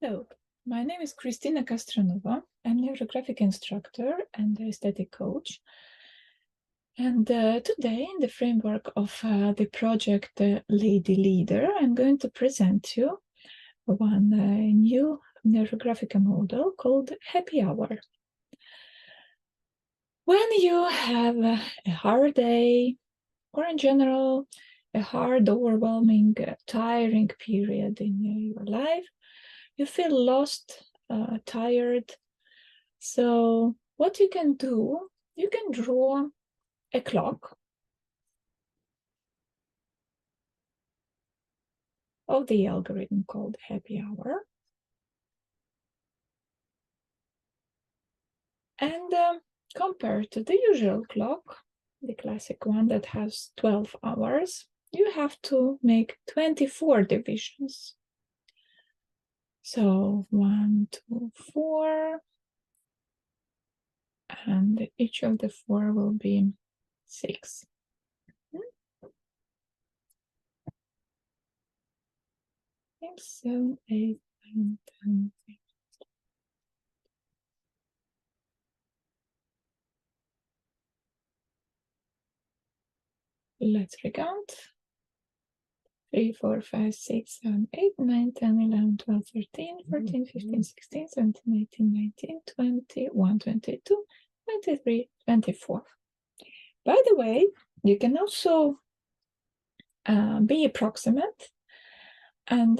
Hello, my name is Kristina Castronovo. I'm a NeuroGraphica instructor and aesthetic coach. And today, in the framework of the project LadyLeader, I'm going to present you one new NeuroGraphica model called Happy Hour. When you have a hard day, or in general, a hard, overwhelming, tiring period in your life, you feel lost, tired. So what you can do, you can draw a clock of the algorithm called Happy Hour. And compared to the usual clock, the classic one that has 12 hours, you have to make 24 divisions. So 1, 2, 4, and each of the 4 will be 6. 6, 7, 8, 9, 10. Let's recount. 3, 4, 5, 6, 7, 8, 9, 10, 11, 12, 13, 14, 15, 16, 17, 18, 19, 20, 21, 22, 23, 24. By the way, you can also be approximate and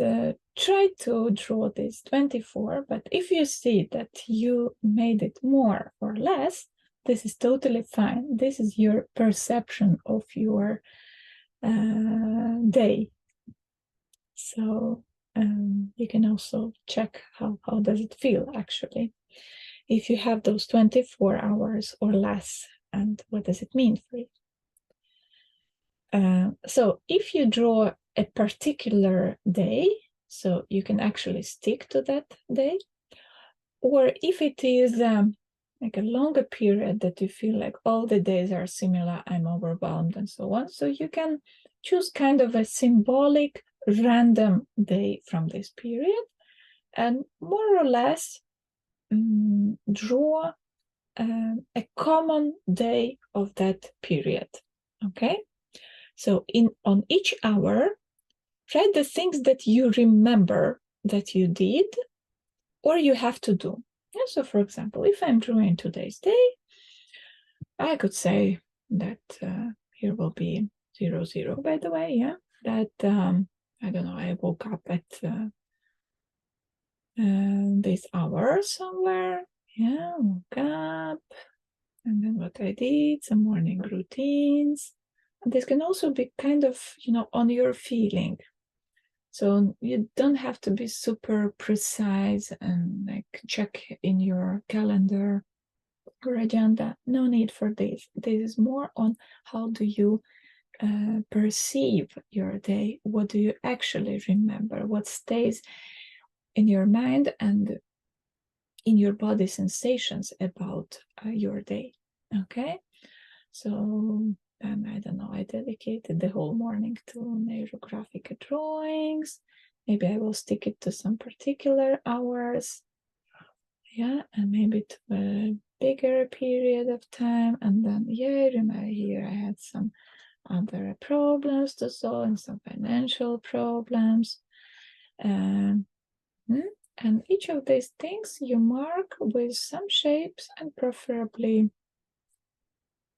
try to draw this 24, but if you see that you made it more or less, this is totally fine. This is your perception of your day. So you can also check how does it feel actually if you have those 24 hours or less, and what does it mean for you. So if you draw a particular day, so you can actually stick to that day, or if it is like a longer period that you feel like all the days are similar, I'm overwhelmed and so on, so you can choose kind of a symbolic random day from this period and more or less draw a common day of that period. Okay, so on each hour, write the things that you remember that you did or you have to do. Yeah, so for example, if I'm drawing today's day, I could say that here will be 0, 0, by the way, yeah, that I don't know, I woke up at this hour somewhere, yeah, woke up, and then what I did, some morning routines. And this can also be kind of, on your feeling. So you don't have to be super precise and like check in your calendar or agenda. No need for this. This is more on how do you perceive your day? What do you actually remember? What stays in your mind and in your body sensations about your day? Okay, so then I don't know, I dedicated the whole morning to NeuroGraphica drawings. Maybe I will stick it to some particular hours, yeah, and maybe to a bigger period of time. And then, yeah, remember here I had some other problems to solve and some financial problems. And each of these things you mark with some shapes and preferably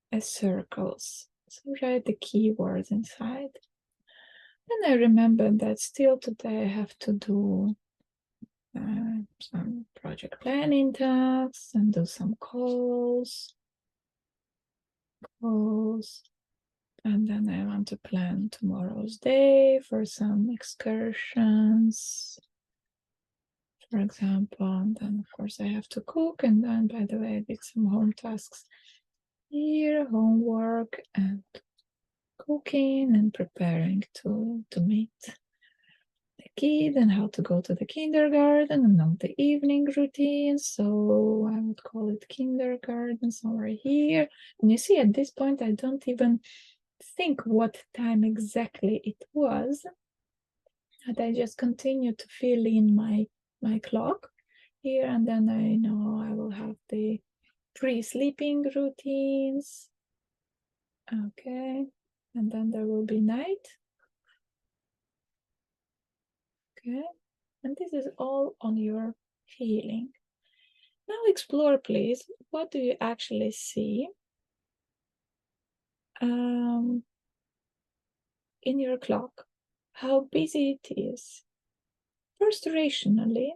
as circles. So write the keywords inside. And I remember that still today I have to do some project planning tasks and do some calls. And then I want to plan tomorrow's day for some excursions, for example. And then, of course, I have to cook. And then, by the way, I did some home tasks here, homework and cooking and preparing to meet the kid and how to go to the kindergarten and on the evening routine. So I would call it kindergarten somewhere here. And you see, at this point, I don't even think what time exactly it was. And I just continue to fill in my my clock here, and then I know I will have the pre-sleeping routines. Okay, and then there will be night. Okay, and this is all on your feeling. Now explore, please. What do you actually see in your clock? How busy it is. First, rationally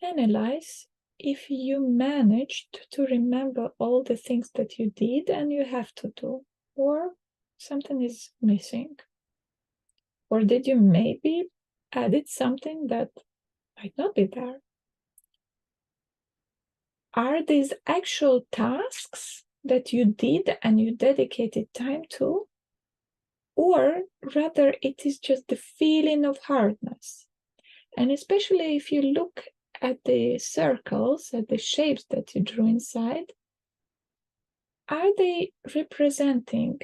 analyze if you managed to remember all the things that you did and you have to do, or something is missing. Or did you maybe added something that might not be there? Are these actual tasks that you did and you dedicated time to? Or rather, it is just the feeling of hardness? And especially if you look at the circles, at the shapes that you drew inside, are they representing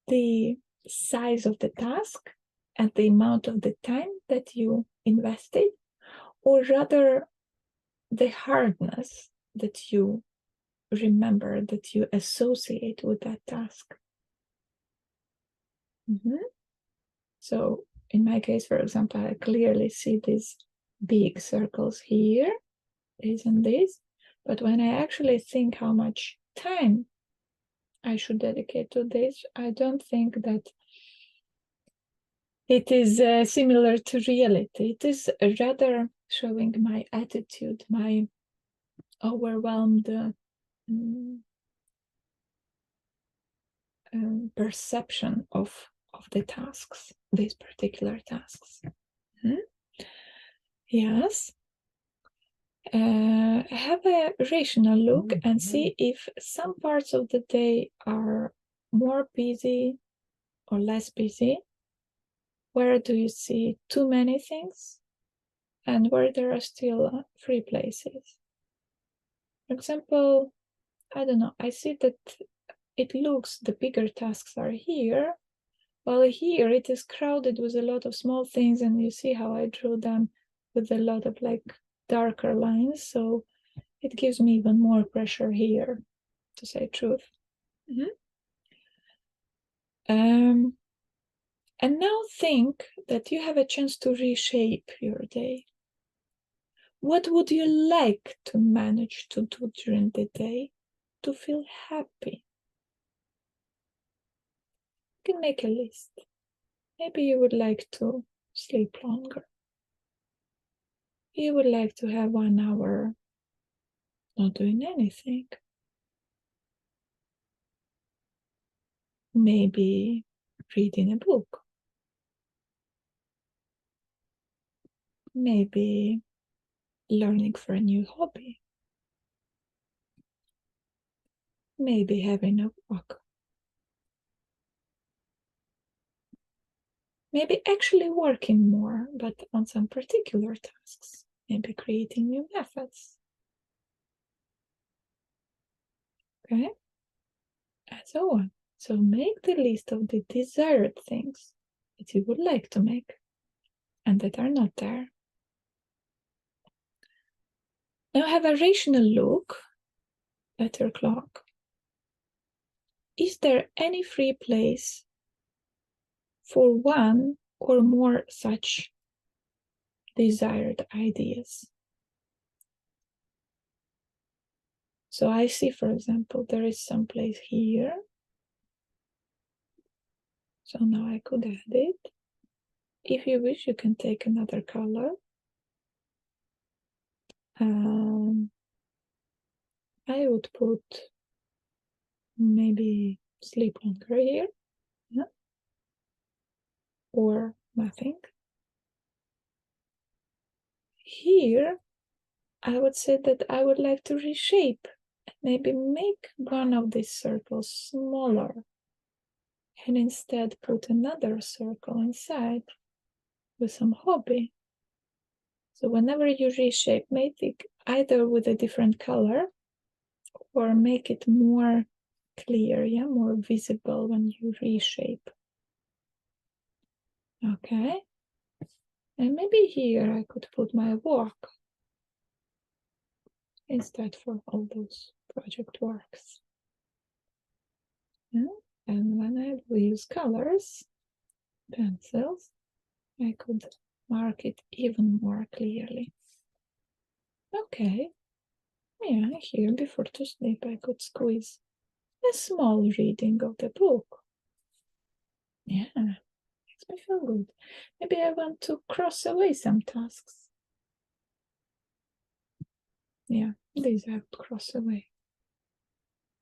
the size of the task and the amount of the time that you invested, or rather the hardness that you remember, that you associate with that task? So in my case, for example, I clearly see these big circles here, this and this, but when I actually think how much time I should dedicate to this, I don't think that it is similar to reality. It is rather showing my attitude, my overwhelmed perception of the tasks, these particular tasks. Yes. Have a rational look and see if some parts of the day are more busy or less busy. Where do you see too many things and where there are still free places? For example, I don't know, I see that it looks the bigger tasks are here, while here it is crowded with a lot of small things, and you see how I drew them with a lot of like darker lines, so it gives me even more pressure here, to say truth. And now think that you have a chance to reshape your day. What would you like to manage to do during the day to feel happy? You can make a list. Maybe you would like to sleep longer. You would like to have 1 hour not doing anything. Maybe reading a book. Maybe learning for a new hobby. Maybe having a walk. Maybe actually working more, but on some particular tasks. Maybe creating new methods. Okay? And so on. So make the list of the desired things that you would like to make and that are not there. Now have a rational look at your clock. Is there any free place for one or more such desired ideas? So I see, for example, there is some place here. So now I could add it. If you wish, you can take another color. I would put maybe sleep longer here, yeah? Or nothing. Here, I would say that I would like to reshape, maybe make one of these circles smaller, and instead put another circle inside with some hobby. So whenever you reshape, make it either with a different color or make it more clear, yeah, more visible when you reshape. Okay. And maybe here I could put my work instead for all those project works. Yeah? And when I use colors, pencils, I could mark it even more clearly. Okay. Yeah, here before to sleep I could squeeze a small reading of the book. Yeah, makes me feel good. Maybe I want to cross away some tasks. Yeah, these I would cross away.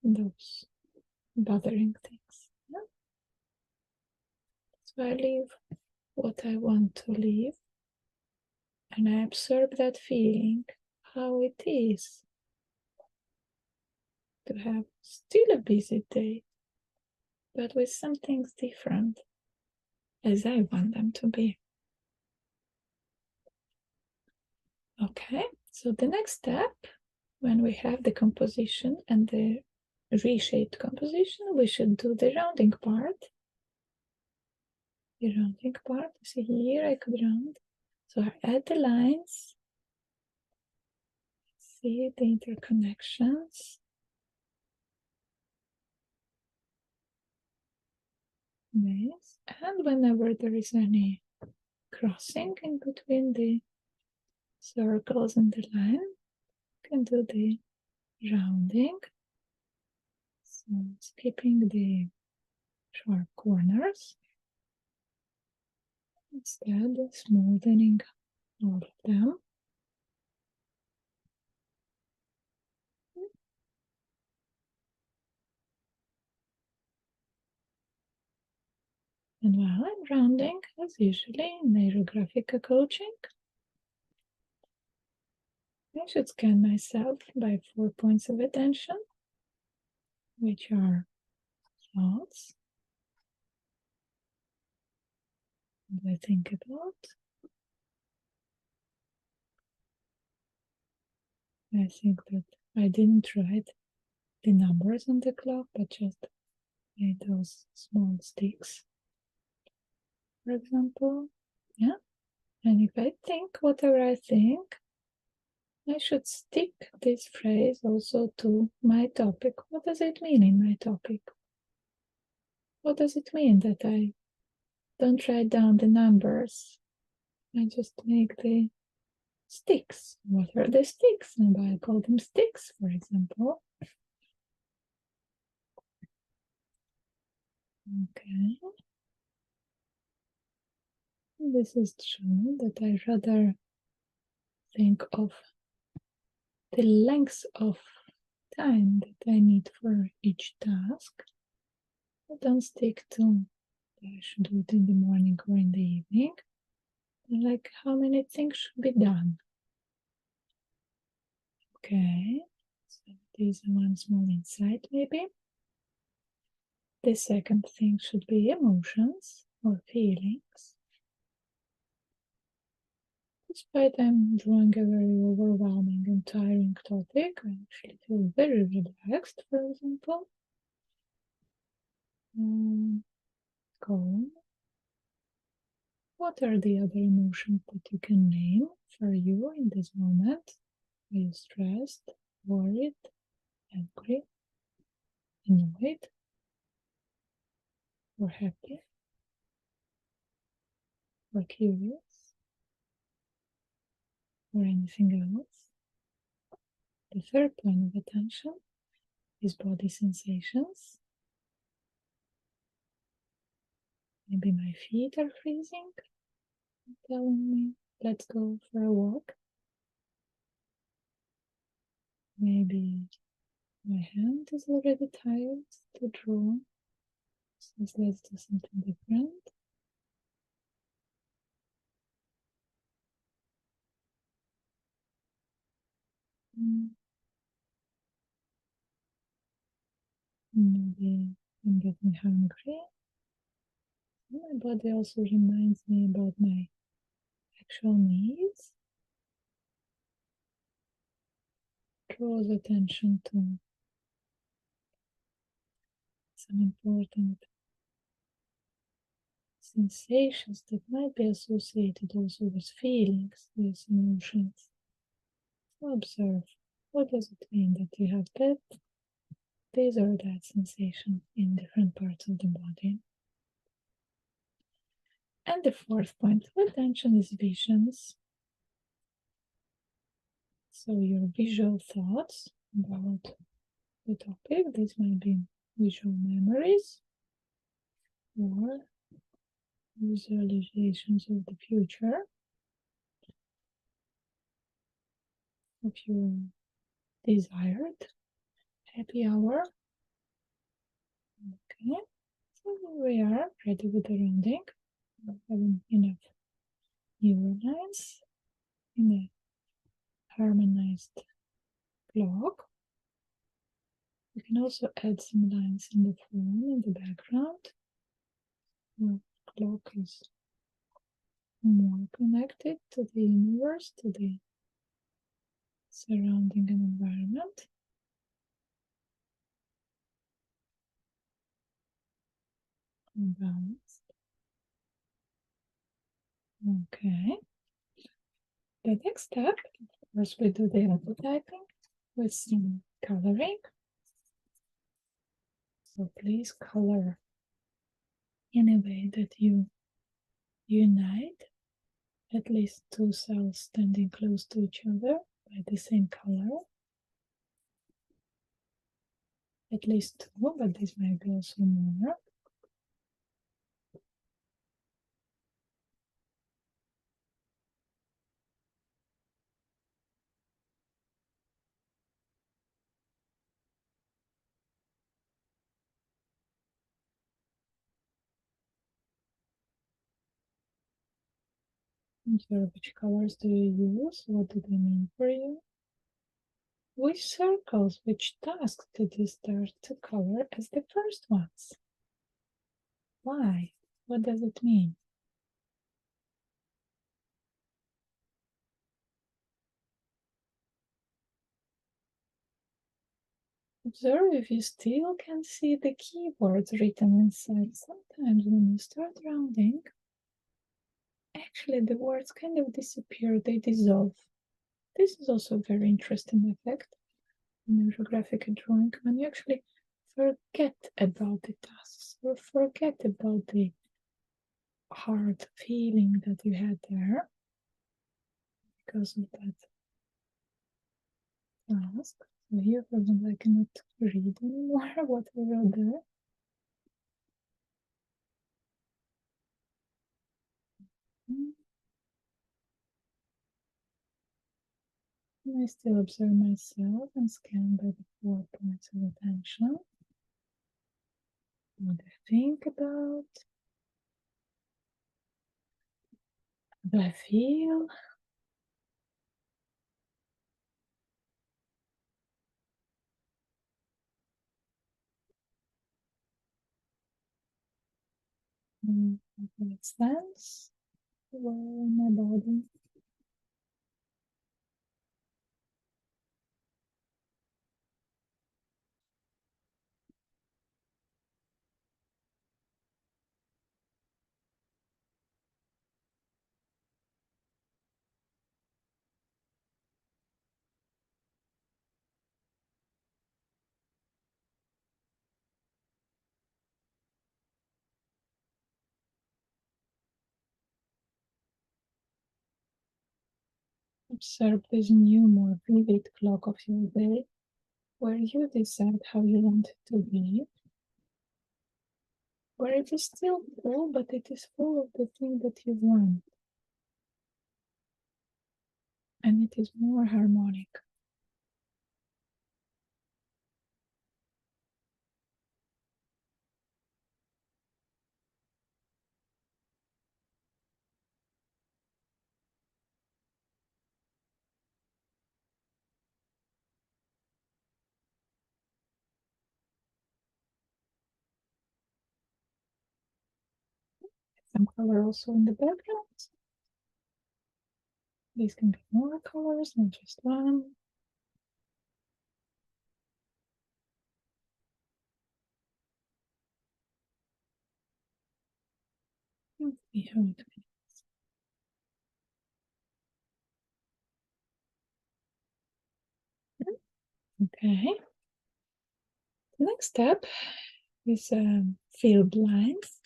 Those bothering things. Yeah? So I leave what I want to leave and I absorb that feeling, how it is to have still a busy day, but with some things different as I want them to be. Okay, so the next step, when we have the composition and the reshaped composition, we should do the rounding part. The rounding part, see here I could round. So I add the lines, see the interconnections. Yes, and whenever there is any crossing in between the circles and the line, you can do the rounding. So skipping the sharp corners, instead smoothing all of them. And while I'm rounding, as usually in NeuroGraphica coaching, I should scan myself by 4 points of attention, which are thoughts, what I think about. I think that I didn't write the numbers on the clock, but just made those small sticks, for example. Yeah. And if I think whatever I think, I should stick this phrase also to my topic. What does it mean in my topic? What does it mean that I don't write down the numbers? I just make the sticks. What are the sticks? And I call them sticks, for example. Okay. This is true that I rather think of the length of time that I need for each task. I don't stick to I should do it in the morning or in the evening. Like how many things should be done. Okay, so this is one small insight maybe. The second thing should be emotions or feelings. Despite I'm drawing a very overwhelming and tiring topic, I actually feel very relaxed, for example. Calm. What are the other emotions that you can name for you in this moment? Are you stressed, worried, angry, annoyed, or happy, or curious, or anything else? The third point of attention is body sensations. Maybe my feet are freezing, telling me, let's go for a walk. Maybe my hand is already tired to draw, so let's do something different. Maybe I'm getting hungry. My body also reminds me about my actual needs. Draws attention to some important sensations that might be associated also with feelings, with emotions. So observe, what does it mean that you have this or that sensation in different parts of the body? And the fourth point of attention is visions. So your visual thoughts about the topic, these might be visual memories or visualizations of the future of your desired happy hour. Okay, so we are ready with the rounding. Having enough neurons in a harmonized clock. You can also add some lines in the phone in the background. The clock is more connected to the universe, to the surrounding environment. Balanced. Okay. The next step, of course, we do the autotyping with some coloring. So please color in a way that you unite at least two cells standing close to each other by the same color. At least two, but this might be also more. Which colors do you use? What do they mean for you? Which circles, which tasks did you start to color as the first ones? Why? What does it mean? Observe if you still can see the keywords written inside. Sometimes when you start rounding, actually the words kind of disappear, they dissolve. This is also a very interesting effect in NeuroGraphica drawing, when you actually forget about the tasks or forget about the hard feeling that you had there because of that task. So here, for example, I cannot read anymore what I wrote there. And I still observe myself and scan by the 4 points of attention. What I think about, what do I feel? What makes sense? Where in my body? Observe this new, more vivid clock of your day, where you decide how you want it to be, where it is still full, but it is full of the thing that you want. And it is more harmonic. Some color also in the background. These can be more colors, not just one. See how it means. Okay. Next step is fill blanks.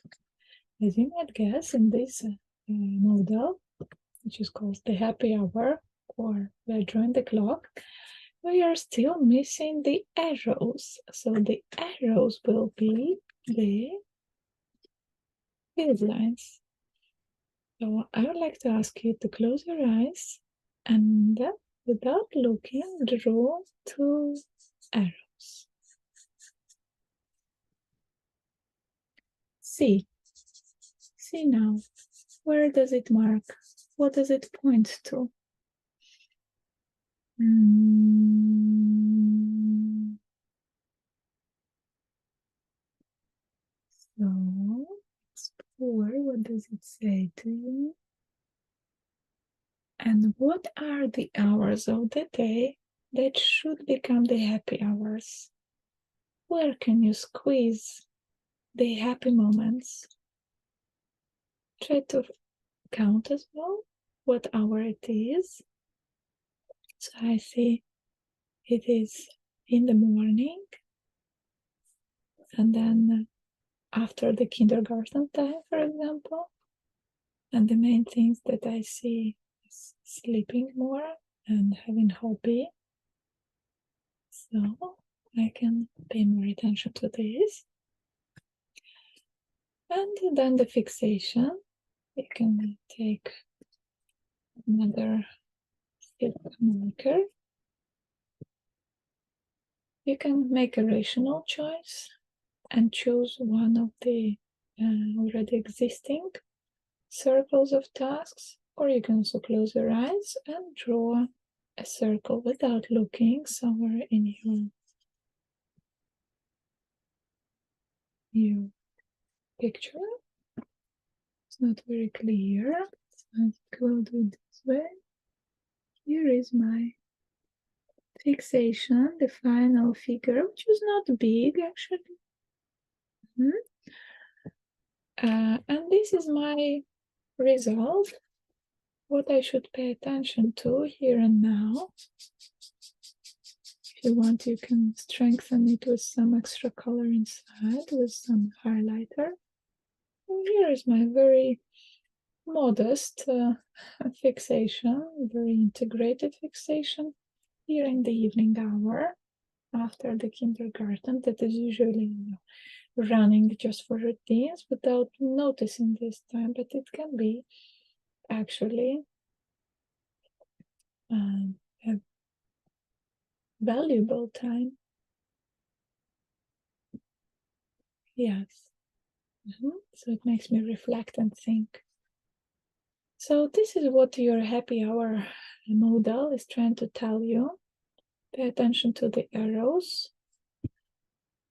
As you might guess, in this model, which is called the happy hour or drawing the clock, we are still missing the arrows. So the arrows will be the field lines. So I would like to ask you to close your eyes and without looking, draw 2 arrows. See now, where does it mark? What does it point to? So, explore, what does it say to you? And what are the hours of the day that should become the happy hours? Where can you squeeze the happy moments? Try to count as well what hour it is. So I see it is in the morning, and then after the kindergarten time, for example. And the main things that I see is sleeping more and having hobby. So I can pay more attention to this. And then the fixation, you can take another marker. You can make a rational choice and choose one of the already existing circles of tasks, or you can also close your eyes and draw a circle without looking somewhere in your picture. It's not very clear, so I'll do it this way. Here is my fixation, the final figure, which is not big actually. And this is my result, what I should pay attention to here and now. If you want, you can strengthen it with some extra color inside, with some highlighter. And here is my very modest fixation, very integrated fixation here in the evening hour after the kindergarten, that is usually running just for routines without noticing this time, but it can be actually a valuable time. Yes. So it makes me reflect and think. So this is what your happy hour model is trying to tell you. Pay attention to the arrows.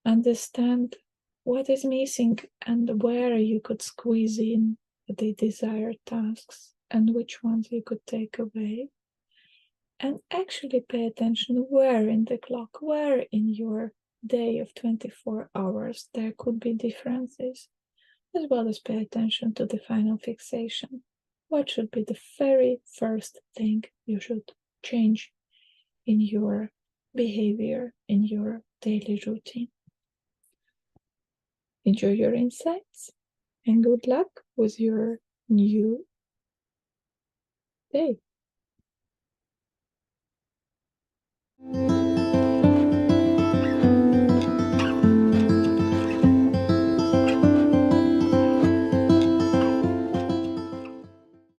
Understand what is missing and where you could squeeze in the desired tasks and which ones you could take away. And actually pay attention where in the clock, where in your day of 24 hours there could be differences, as well as pay attention to the final fixation. What should be the very first thing you should change in your behavior, in your daily routine? Enjoy your insights and good luck with your new day.